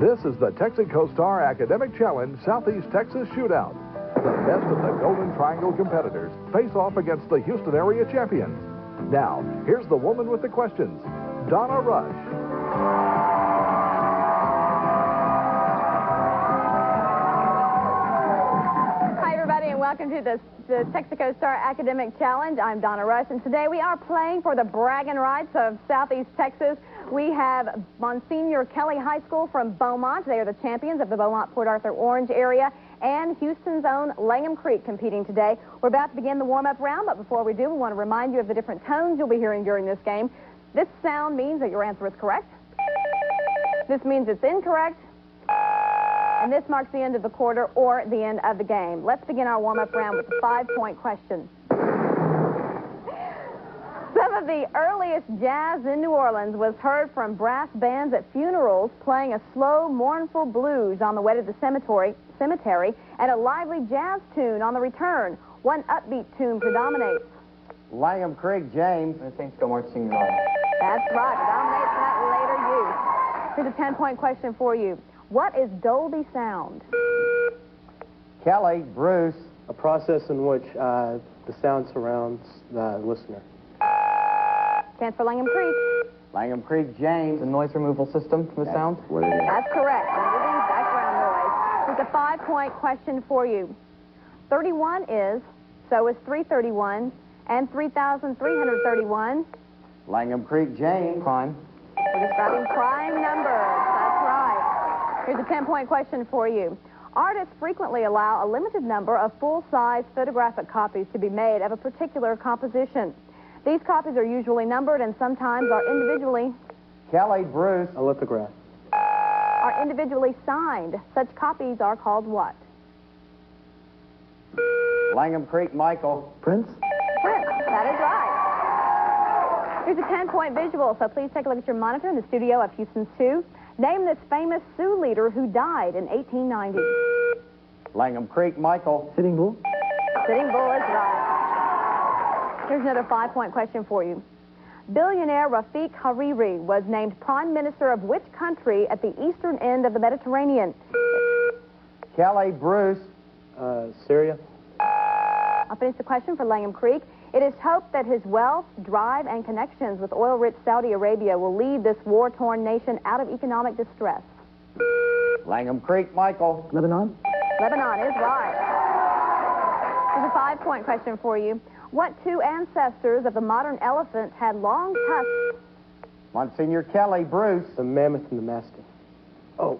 This is the Texaco Star Academic Challenge Southeast Texas Shootout. The best of the Golden Triangle competitors face off against the Houston area champions. Now, here's the woman with the questions, Donna Rush. Hi, everybody, and welcome to the Texaco Star Academic Challenge. I'm Donna Rush, and today we are playing for the bragging rights of Southeast Texas. We have Monsignor Kelly High School from Beaumont. They are the champions of the Beaumont-Port Arthur Orange area, and Houston's own Langham Creek competing today. We're about to begin the warm-up round, but before we do, we want to remind you of the different tones you'll be hearing during this game. This sound means that your answer is correct. This means it's incorrect. And this marks the end of the quarter or the end of the game. Let's begin our warm-up round with the 5-point question. Some of the earliest jazz in New Orleans was heard from brass bands at funerals playing a slow, mournful blues on the way to the cemetery, and a lively jazz tune on the return. One upbeat tune predominates. Langham Creek, James. I think so, Monsignor. That's right. Predominates that later use. Here's a 10-point question for you. What is Dolby sound? Kelly, Bruce. A process in which the sound surrounds the listener. Stands for Langham Creek. Langham Creek, James. The noise removal system for the sound? What it is. That's correct. Removing background noise. Here's a 5-point question for you. 31 is, so is 331, and 3,331. Langham Creek, James. Prime. We're describing prime numbers. That's right. Here's a 10-point question for you. Artists frequently allow a limited number of full-size photographic copies to be made of a particular composition. These copies are usually numbered and sometimes are individually... Kelly, Bruce. A lithograph. ...are individually signed. Such copies are called what? Langham Creek, Michael. Prince. Prince. That is right. Here's a 10-point visual, so please take a look at your monitor in the studio of Houston's 2. Name this famous Sioux leader who died in 1890. Langham Creek, Michael. Sitting Bull. Sitting Bull is right. Here's another 5-point question for you. Billionaire Rafiq Hariri was named Prime Minister of which country at the eastern end of the Mediterranean? Kelly, Bruce. Syria. I'll finish the question for Langham Creek. It is hoped that his wealth, drive, and connections with oil-rich Saudi Arabia will lead this war-torn nation out of economic distress. Langham Creek, Michael. Lebanon. Lebanon is right. Here's a 5-point question for you. What two ancestors of the modern elephant had long tusks? Monsignor Kelly, Bruce. The mammoth and the mastiff. Oh.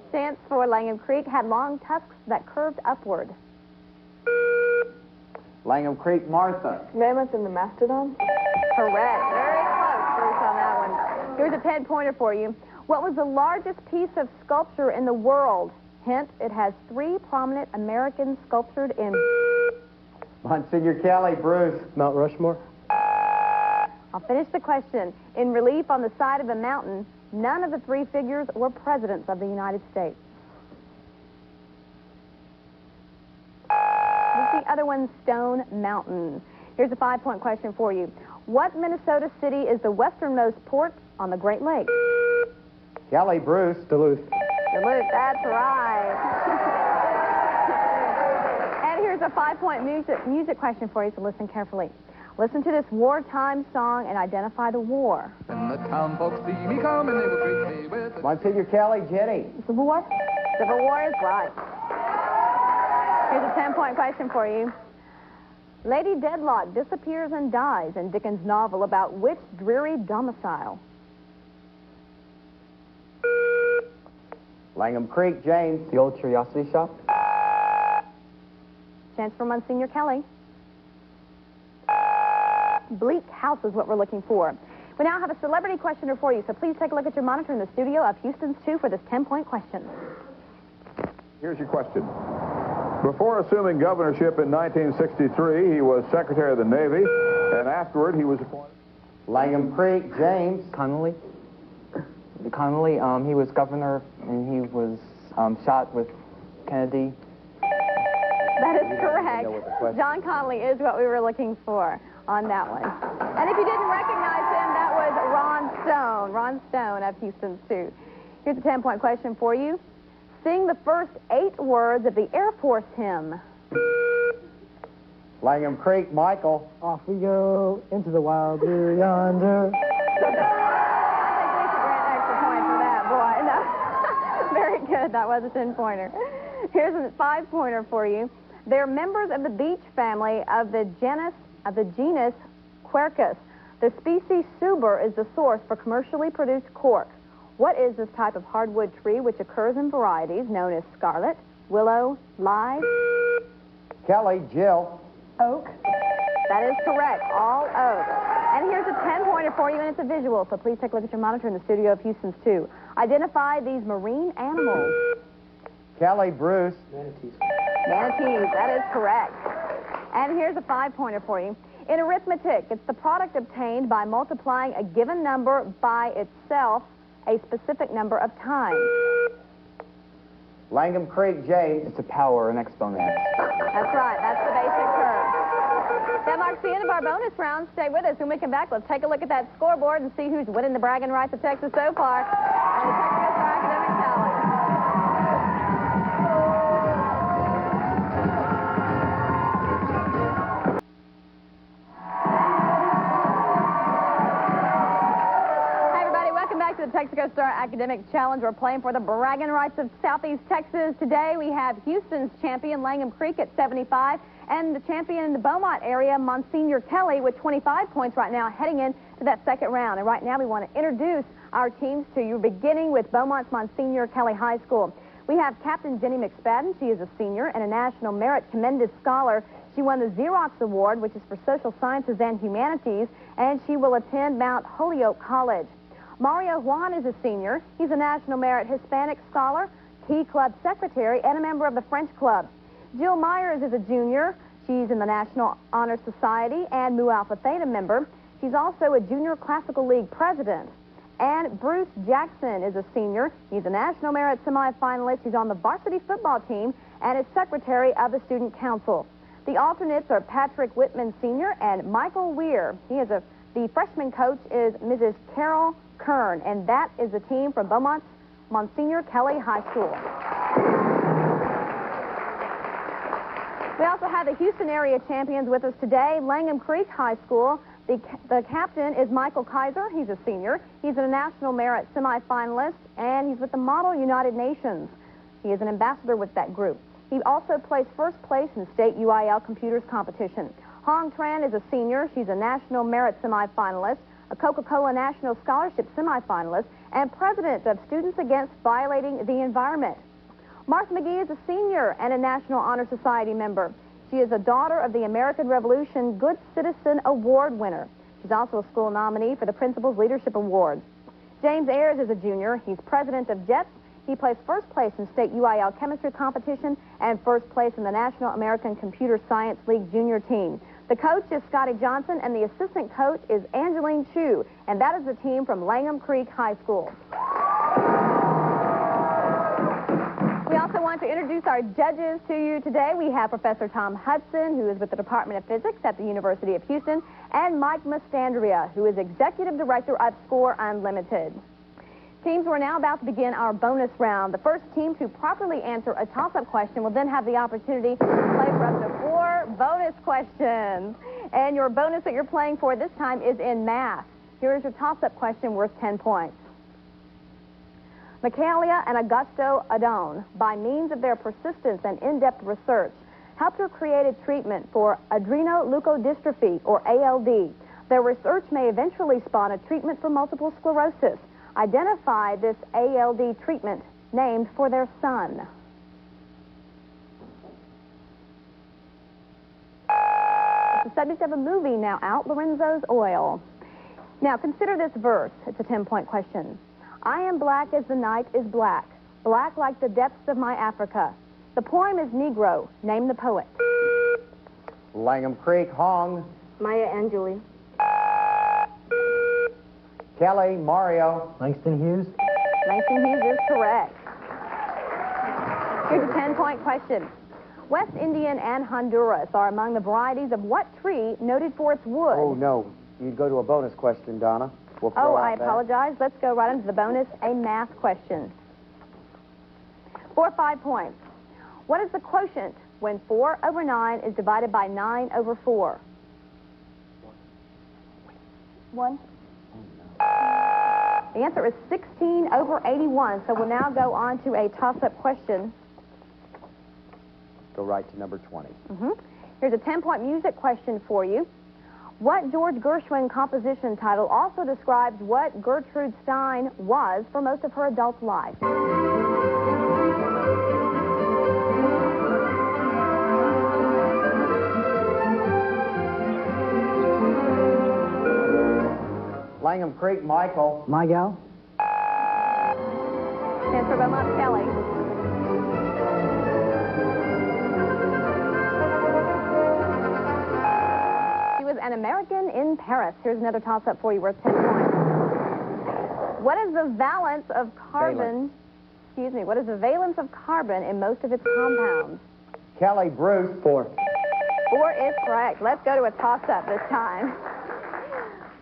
Stands for Langham Creek, had long tusks that curved upward. Langham Creek, Martha. Mammoth and the mastodon? Correct. Very close, Bruce, on that one. Here's a 10-pointer for you. What was the largest piece of sculpture in the world? Hint, it has 3 prominent Americans sculptured in... Monsignor Kelly, Bruce. Mount Rushmore. I'll finish the question. In relief on the side of a mountain, none of the 3 figures were presidents of the United States. The other one, Stone Mountain. Here's a 5-point question for you. What Minnesota city is the westernmost port on the Great Lakes? Kelly, Bruce. Duluth. Duluth, that's right. And here's a 5-point music question for you, so listen carefully. Listen to this wartime song and identify the war. When the town folks see me come and they will greet me with... Monsignor Kelly, Jenny. Civil War? Civil War is right. Here's a 10-point question for you. Lady Deadlock disappears and dies in Dickens' novel about which dreary domicile? Langham Creek, James. The old curiosity shop. Chance for Monsignor Kelly. Bleak House is what we're looking for. We now have a celebrity questioner for you, so please take a look at your monitor in the studio of Houston's 2 for this 10-point question. Here's your question. Before assuming governorship in 1963, he was Secretary of the Navy, and afterward he was appointed... Langham Creek, James. Connolly. Connolly, he was governor, and he was shot with Kennedy. That is correct. John Connolly is what we were looking for on that one. And if you didn't recognize him, that was Ron Stone of Houston's 2. Here's a 10-point question for you. Sing the first 8 words of the Air Force hymn. Langham Creek, Michael. Off we go into the wild blue yonder. I think we should grant an extra point for that, boy. No. Very good. That was a 10-pointer. Here's a 5-pointer for you. They're members of the beech family of the genus Quercus. The species Suber is the source for commercially produced cork. What is this type of hardwood tree which occurs in varieties known as scarlet, willow, live? Kelly, Jill. Oak. That is correct. All oak. And here's a 10-pointer for you, and it's a visual, so please take a look at your monitor in the studio of Houston's 2. Identify these marine animals. Kelly, Bruce. Manatees. That is correct. And here's a 5-pointer for you. In arithmetic, it's the product obtained by multiplying a given number by itself a specific number of times. Langham Creek, James. It's a power and exponent. That's right. That's the basic term. That marks the end of our bonus round. Stay with us. When we come back, let's take a look at that scoreboard and see who's winning the bragging rights of Texas so far on the Texaco Star Academic Challenge. To the Texaco Star Academic Challenge. We're playing for the bragging rights of Southeast Texas. Today we have Houston's champion, Langham Creek, at 75, and the champion in the Beaumont area, Monsignor Kelly, with 25 points right now, heading into that second round. And right now we want to introduce our teams to you, beginning with Beaumont's Monsignor Kelly High School. We have Captain Jenny McSpadden. She is a senior and a National Merit Commended Scholar. She won the Xerox Award, which is for social sciences and humanities, and she will attend Mount Holyoke College. Mario Juan is a senior. He's a National Merit Hispanic Scholar, Key Club Secretary, and a member of the French Club. Jill Myers is a junior. She's in the National Honor Society and Mu Alpha Theta member. She's also a Junior Classical League president. And Bruce Jackson is a senior. He's a National Merit semifinalist. He's on the varsity football team and is secretary of the Student Council. The alternates are Patrick Whitman Sr. and Michael Weir. The freshman coach is Mrs. Carol Kern, and that is the team from Beaumont's Monsignor Kelly High School. We also have the Houston area champions with us today, Langham Creek High School. The captain is Michael Kaiser. He's a senior. He's a National Merit semifinalist, and he's with the Model United Nations. He is an ambassador with that group. He also placed first place in state UIL computers competition. Hong Tran is a senior. She's a National Merit semifinalist, a Coca-Cola National Scholarship semifinalist, and president of Students Against Violating the Environment. Martha McGee is a senior and a National Honor Society member. She is a daughter of the American Revolution Good Citizen Award winner. She's also a school nominee for the Principal's Leadership Award. James Ayers is a junior. He's president of JETS. He placed first place in state UIL chemistry competition and first place in the National American Computer Science League junior team. The coach is Scotty Johnson, and the assistant coach is Angeline Chu, and that is the team from Langham Creek High School. We also want to introduce our judges to you today. We have Professor Tom Hudson, who is with the Department of Physics at the University of Houston, and Mike Mastandria, who is Executive Director of Score Unlimited. Teams, we're now about to begin our bonus round. The first team to properly answer a toss-up question will then have the opportunity to play for up to 4 bonus questions. And your bonus that you're playing for this time is in math. Here's your toss-up question worth 10 points. Michaelia and Augusto Adone, by means of their persistence and in-depth research, helped to create a treatment for adrenoleukodystrophy, or ALD. Their research may eventually spawn a treatment for multiple sclerosis. Identify this ALD treatment named for their son. It's the subject of a movie now out, Lorenzo's Oil. Now, consider this verse. It's a 10-point question. I am black as the night is black, black like the depths of my Africa. The poem is Negro. Name the poet. Langham Creek, Hong. Maya Angelou. Kelly, Mario. Langston Hughes. Langston Hughes is correct. Here's a 10-point question. West Indian and Honduras are among the varieties of what tree noted for its wood? Oh, no. You'd go to a bonus question, Donna. We'll I apologize. Let's go right into the bonus, a math question. For 5 points. What is the quotient when 4 over 9 is divided by 9 over 4? 1. The answer is 16 over 81. So we'll now go on to a toss-up question. Go right to number 20. Here's a 10-point music question for you. What George Gershwin composition title also describes what Gertrude Stein was for most of her adult life? Langham Creek, Michael. My gal? Stands for Beaumont Kelly. She was an American in Paris. Here's another toss-up for you worth 10 points. What is the valence of carbon? Excuse me. What is the valence of carbon in most of its compounds? Kelly, Bruce. 4. 4 is correct. Let's go to a toss-up this time.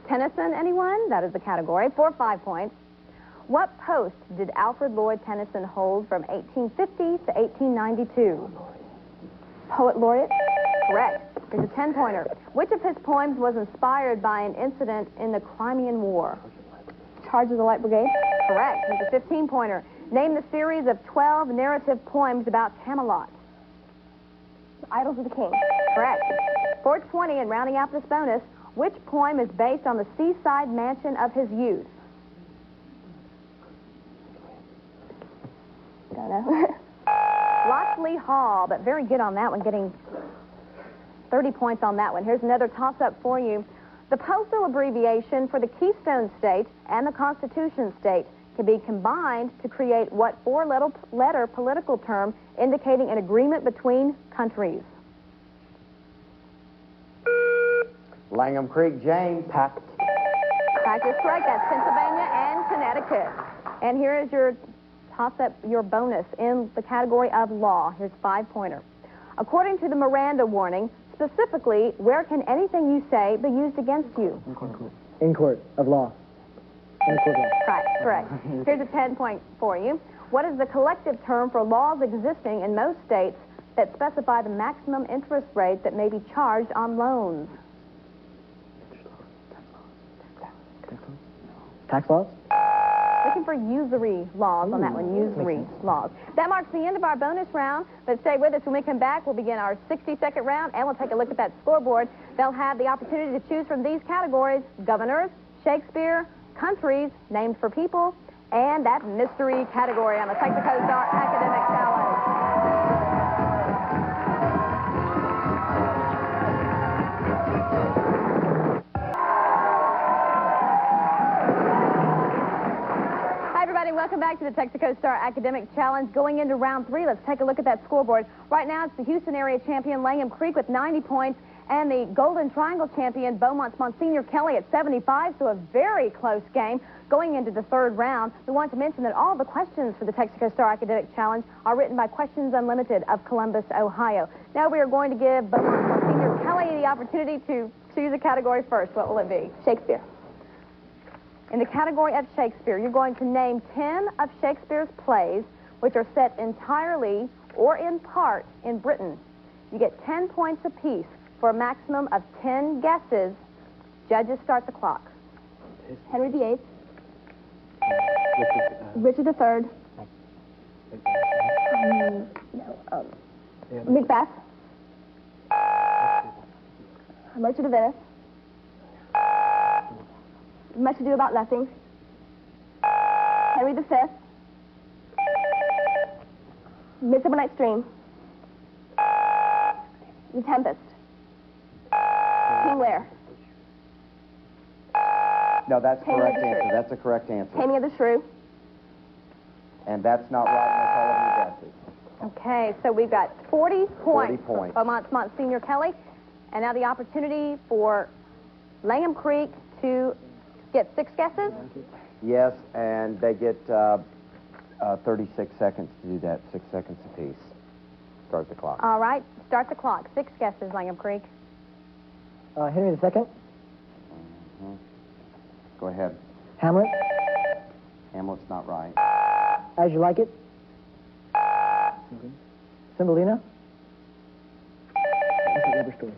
Tennyson, anyone? That is the category. For 5 points. What post did Alfred Lloyd Tennyson hold from 1850 to 1892? Poet laureate? Correct. Here's a 10-pointer. Which of his poems was inspired by an incident in the Crimean War? Charge of the Light Brigade? Correct. Here's a 15-pointer. Name the series of 12 narrative poems about Camelot. Idols of the King. Correct. For 20, and rounding out this bonus, which poem is based on the seaside mansion of his youth? Don't know. Locksley Hall, but very good on that one, getting 30 points on that one. Here's another toss-up for you. The postal abbreviation for the Keystone State and the Constitution State can be combined to create what four-letter political term indicating an agreement between countries? Langham Creek, James. Pact. Pact is correct. That's Pennsylvania and Connecticut. And here is your toss-up, your bonus in the category of law. Here's 5-pointer. According to the Miranda warning, specifically, where can anything you say be used against you? In court of law. In court of law. Right, correct. Here's a 10-point for you. What is the collective term for laws existing in most states that specify the maximum interest rate that may be charged on loans? Tax laws? Looking for usury laws on that one, usury laws. That marks the end of our bonus round, but stay with us. When we come back, we'll begin our 60-second round, and we'll take a look at that scoreboard. They'll have the opportunity to choose from these categories: governors, Shakespeare, countries, names for people, and that mystery category on the Texaco Star Academic Challenge. Welcome back to the Texaco Star Academic Challenge. Going into round 3, let's take a look at that scoreboard. Right now, it's the Houston area champion, Langham Creek, with 90 points, and the Golden Triangle champion, Beaumont's Monsignor Kelly, at 75, so a very close game. Going into the 3rd round, we want to mention that all the questions for the Texaco Star Academic Challenge are written by Questions Unlimited of Columbus, Ohio. Now we are going to give Beaumont's Monsignor Kelly the opportunity to choose a category first. What will it be? Shakespeare. In the category of Shakespeare, you're going to name 10 of Shakespeare's plays which are set entirely or in part in Britain. You get 10 points apiece for a maximum of 10 guesses. Judges, start the clock. Henry VIII. Richard III. Macbeth. Merchant of Venice. Much Ado About Nothing. Henry V. Midsummer Night's Dream. The Tempest. King Lear. No, that's Taming correct of the answer. Shrew. That's a correct answer. Taming of the Shrew. And that's not right. That's all of your guesses. Okay, so we've got 40 points. points. For Beaumont's Monsignor Kelly. And now the opportunity for Langham Creek to get 6 guesses. Yes, and they get 36 seconds to do that. 6 seconds apiece. Start the clock. All right, start the clock. 6 guesses, Langham Creek. Henry II. Go ahead. Hamlet. Hamlet's not right. As You Like It. Okay. Semolina? That's a rubber story.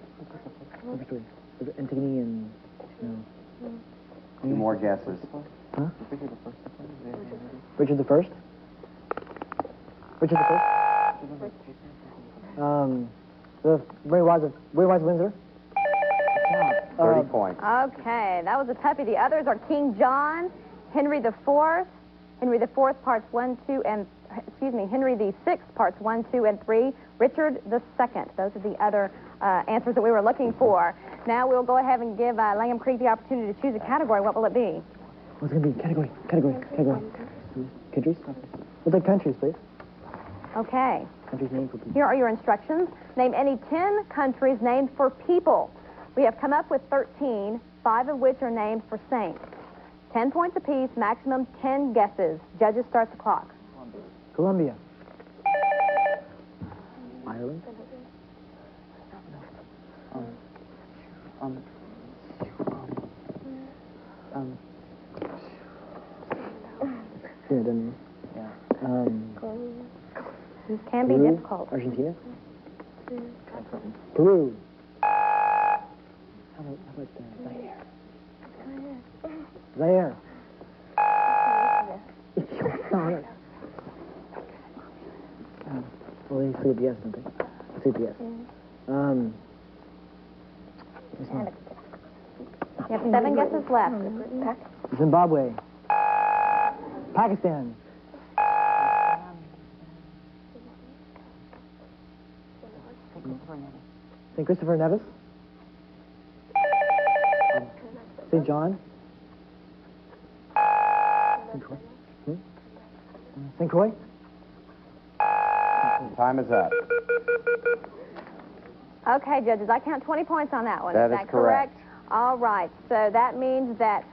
Rubber story. Antigone and... No. Two more guesses. Huh? Richard the First? Richard the First? The Very Wise of Windsor? 30 points. Okay, that was a toughie. The others are King John, Henry the Fourth, Henry the Fourth parts 1, 2, and Henry the Sixth parts 1, 2, and 3, Richard the Second. Those are the other answers that we were looking for. Now we'll go ahead and give Langham Creek the opportunity to choose a category. What will it be? What's it going to be? Category. Countries? We'll take countries, please. Okay. Countries named for people. Here are your instructions. Name any 10 countries named for people. We have come up with 13, 5 of which are named for saints. 10 points apiece, maximum 10 guesses. Judges, start the clock. Colombia. Ireland. Yeah, doesn't it? Yeah. This can be Peru? difficult. Argentina. Peru. How about Zaire? Well, they say yes, don't they? Say yes. You have 7 guesses left. Zimbabwe. Pakistan. St. Christopher Nevis. St. John. St. Croix. Time is up. Okay, judges, I count 20 points on that one. That is is correct. All right, so that means that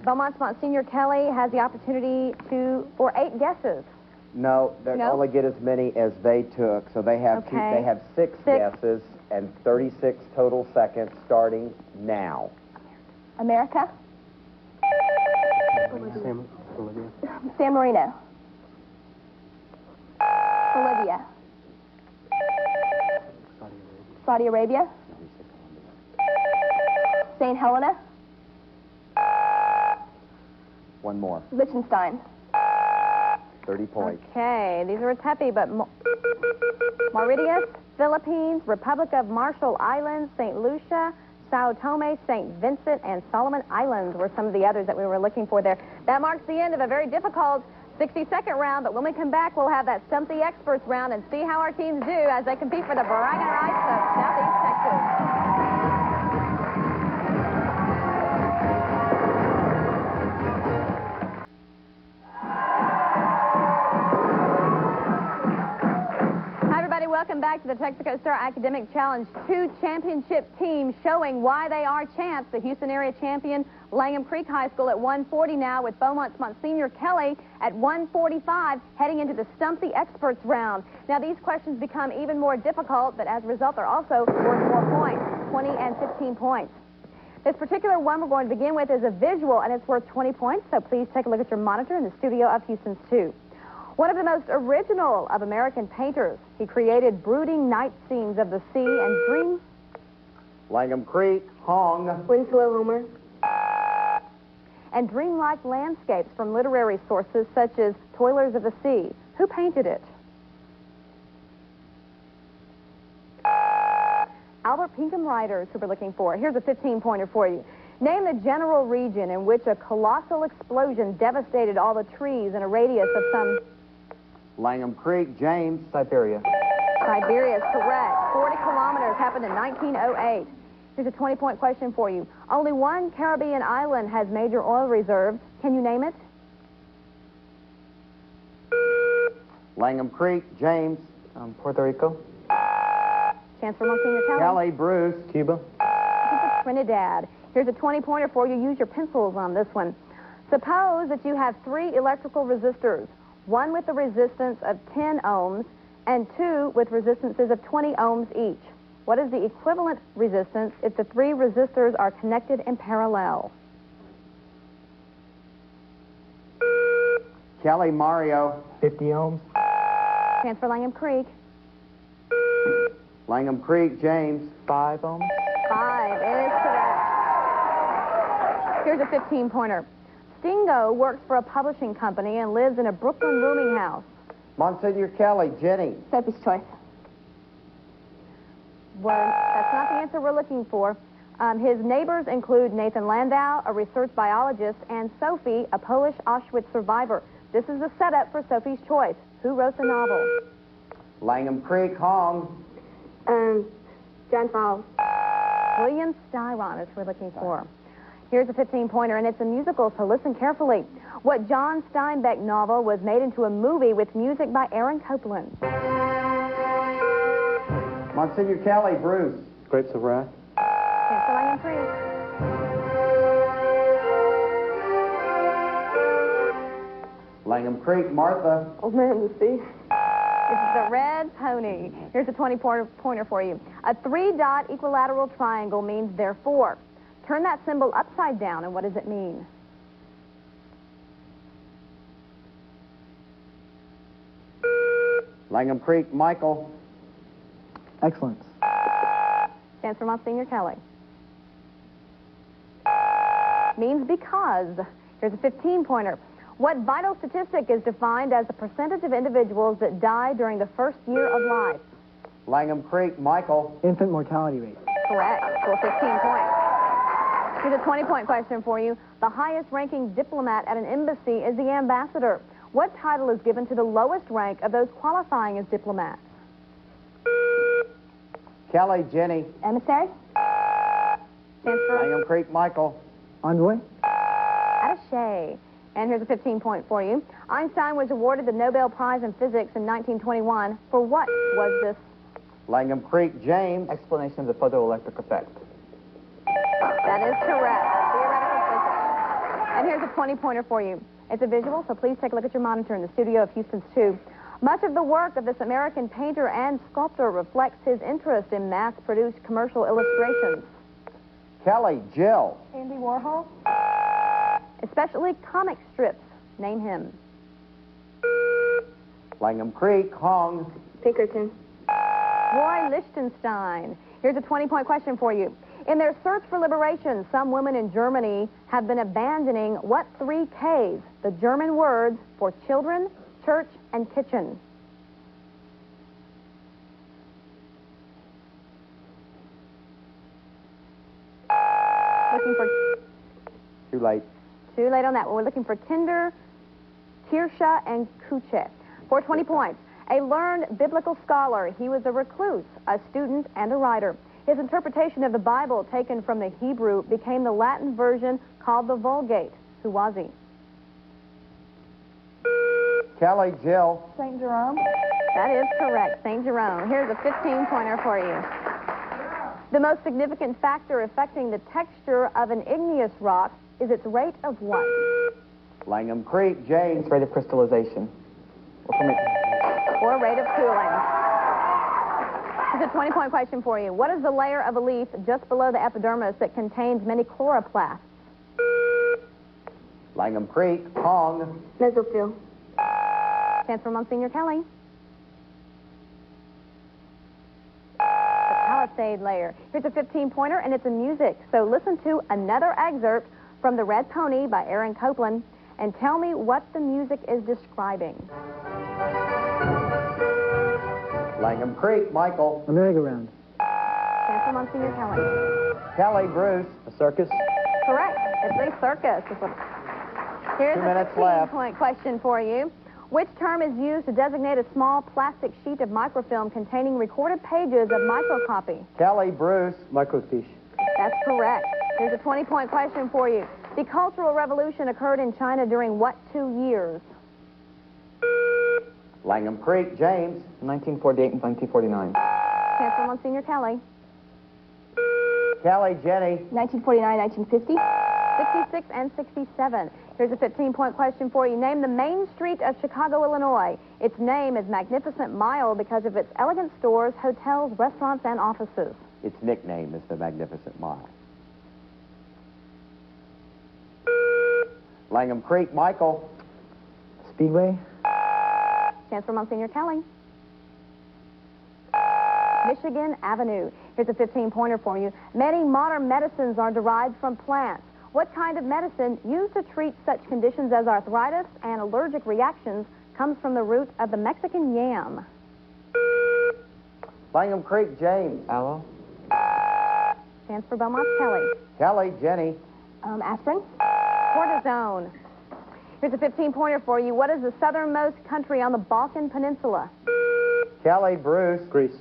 Beaumont's Monsignor Kelly has the opportunity for 8 guesses. No, they No? only get as many as they took, so they have Okay. they have 6 guesses and 36 total seconds starting now. America? San Marino. Bolivia. Saudi Arabia. St. Helena. One more. Liechtenstein. 30 points. Okay, these are a toughie, but Mauritius, Philippines, Republic of Marshall Islands, St. Lucia, Sao Tome, St. Vincent, and Solomon Islands were some of the others that we were looking for there. That marks the end of a very difficult 60-second round, but when we come back, we'll have that Stump the Experts round and see how our teams do as they compete for the bragging rights of Southeast Texas. Welcome back to the Texaco Star Academic Challenge. 2 championship teams showing why they are champs. The Houston area champion, Langham Creek High School at 140 now, with Beaumont's Monsignor Kelly at 145, heading into the Stump the Experts round. Now, these questions become even more difficult, but as a result, they're also worth more points, 20 and 15 points. This particular one we're going to begin with is a visual, and it's worth 20 points, so please take a look at your monitor in the studio of Houston's 2. One of the most original of American painters, he created brooding night scenes of the sea and dream... Langham Creek, Hong. Winslow Homer. And dreamlike landscapes from literary sources such as Toilers of the Sea. Who painted it? Albert Pinkham writers who we're looking for. Here's a 15-pointer for you. Name the general region in which a colossal explosion devastated all the trees in a radius of some... Langham Creek, James. Siberia. Siberia is correct. 40 kilometers happened in 1908. Here's a 20-point question for you. Only one Caribbean island has major oil reserves. Can you name it? Langham Creek, James. Puerto Rico. Chance for Monsignor Kelly. Kelly, Bruce. Cuba. Trinidad. Here's a 20-pointer for you. Use your pencils on this one. Suppose that you have 3 electrical resistors, one with a resistance of 10 ohms and 2 with resistances of 20 ohms each. What is the equivalent resistance if the 3 resistors are connected in parallel? Kelly, Mario. 50 ohms. Stands for Langham Creek. Langham Creek, James. 5 ohms. 5 is correct. Here's a 15-pointer. Stingo works for a publishing company and lives in a Brooklyn rooming house. Monsignor Kelly, Jenny. Sophie's choice. Well, that's not the answer we're looking for. His neighbors include Nathan Landau, a research biologist, and Sophie, a Polish Auschwitz survivor. This is the setup for Sophie's choice. Who wrote the novel? Langham Creek, Hong. John Fowles. William Styron is who we're looking for. Here's a 15-pointer, and it's a musical, so listen carefully. What John Steinbeck novel was made into a movie with music by Aaron Copland? Monsignor Kelly, Bruce. Grapes of Wrath. Stands for Langham Creek. Langham Creek, Martha. Old Man in the Sea. It's the Red Pony. Here's a 20-pointer for you. A 3-dot equilateral triangle means therefore. Turn that symbol upside down, and what does it mean? Langham Creek, Michael. Excellence. Stands for Monsignor Kelly. Means because. Here's a 15-pointer. What vital statistic is defined as the percentage of individuals that die during the first year of life? Langham Creek, Michael. Infant mortality rate. Correct. For 15 points. Here's a 20-point question for you. The highest-ranking diplomat at an embassy is the ambassador. What title is given to the lowest rank of those qualifying as diplomats? Kelly, Jenny. Emissary? Stands for Langham Creek, Michael. Envoy. attaché. And here's a 15-point for you. Einstein was awarded the Nobel Prize in Physics in 1921. For what was this? Langham Creek, James. Explanation of the photoelectric effect. That is correct. Theoretical physics. And here's a 20-pointer for you. It's a visual, so please take a look at your monitor in the studio of Houston's 2. Much of the work of this American painter and sculptor reflects his interest in mass-produced commercial illustrations. Kelly, Jill. Andy Warhol? Especially comic strips. Name him. Langham Creek, Hong. Pinkerton. Roy Lichtenstein. Here's a 20-point question for you. In their search for liberation, some women in Germany have been abandoning what 3 Ks? The German words for children, church, and kitchen. Looking for... Too late. Too late on that one. We're looking for Kinder, Kirche, and Kuche. For 20 points. A learned biblical scholar. He was a recluse, a student, and a writer. His interpretation of the Bible, taken from the Hebrew, became the Latin version called the Vulgate. Who was he? Kelly, Jill. St. Jerome? That is correct, St. Jerome. Here's a 15-pointer for you. The most significant factor affecting the texture of an igneous rock is its rate of what? Langham Creek, James. Its rate of crystallization. Or rate of cooling. Here's a 20-point question for you. What is the layer of a leaf just below the epidermis that contains many chloroplasts? Langham Creek, Hong. Mesophyll. Stands for Monsignor Kelly. The Palisade layer. Here's a 15-pointer, and it's in music. So listen to another excerpt from The Red Pony by Aaron Copland, and tell me what the music is describing. Langham Creek, Michael. A merry-go-round. Stands for Monsignor Kelly. Kelly, Bruce. A circus. Correct. It's a circus. Here's 2 a minutes left. 15-point question for you. Which term is used to designate a small plastic sheet of microfilm containing recorded pages of microcopy? Kelly, Bruce. Microfiche. That's correct. Here's a 20-point question for you. The Cultural Revolution occurred in China during what 2 years? Langham Creek, James. 1948 and 1949. Stands for Monsignor Kelly. Kelly, Jenny. 1949, 1950. 66 and 67. Here's a 15-point question for you. Name the main street of Chicago, Illinois. Its name is Magnificent Mile because of its elegant stores, hotels, restaurants, and offices. Its nickname is the Magnificent Mile. Langham Creek, Michael. Speedway. Stands for Monsignor Kelly. Michigan Avenue. Here's a 15-pointer for you. Many modern medicines are derived from plants. What kind of medicine used to treat such conditions as arthritis and allergic reactions comes from the root of the Mexican yam? Langham Creek, James. Aloe. Stands for Beaumont Kelly. Kelly, Jenny. Aspirin. Cortisone. Here's a 15-pointer for you. What is the southernmost country on the Balkan Peninsula? Kelly, Bruce. Greece.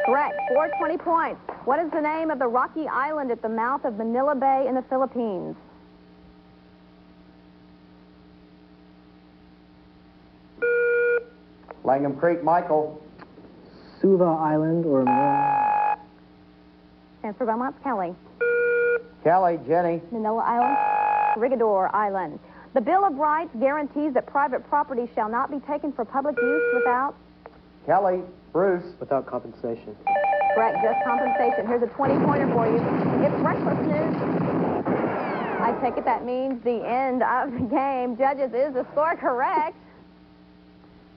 Correct. 420 points. What is the name of the rocky island at the mouth of Manila Bay in the Philippines? Langham Creek, Michael. Suva Island or Manila. Stands for Beaumont Kelly. Kelly, Jenny. Manila Island. Rigador Island. The Bill of Rights guarantees that private property shall not be taken for public use without... Kelly, Bruce. Without compensation. Correct, just compensation. Here's a 20-pointer for you. It's breakfast news. I take it that means the end of the game. Judges, is the score correct?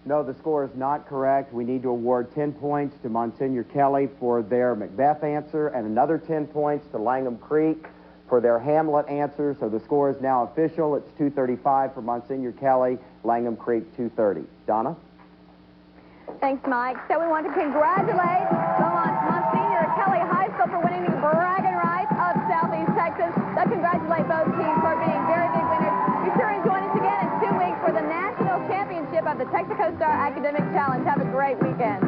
No, the score is not correct. We need to award 10 points to Monsignor Kelly for their Macbeth answer and another 10 points to Langham Creek for their Hamlet answer. So the score is now official. It's 235 for Monsignor Kelly, Langham Creek 230. Donna? Thanks, Mike. So we want to congratulate Monsignor Kelly High School for winning the bragging rights of Southeast Texas. So congratulate both teams for being very big winners. Be sure and join us again in 2 weeks for the national championship of the Texaco Star Academic Challenge. Have a great weekend.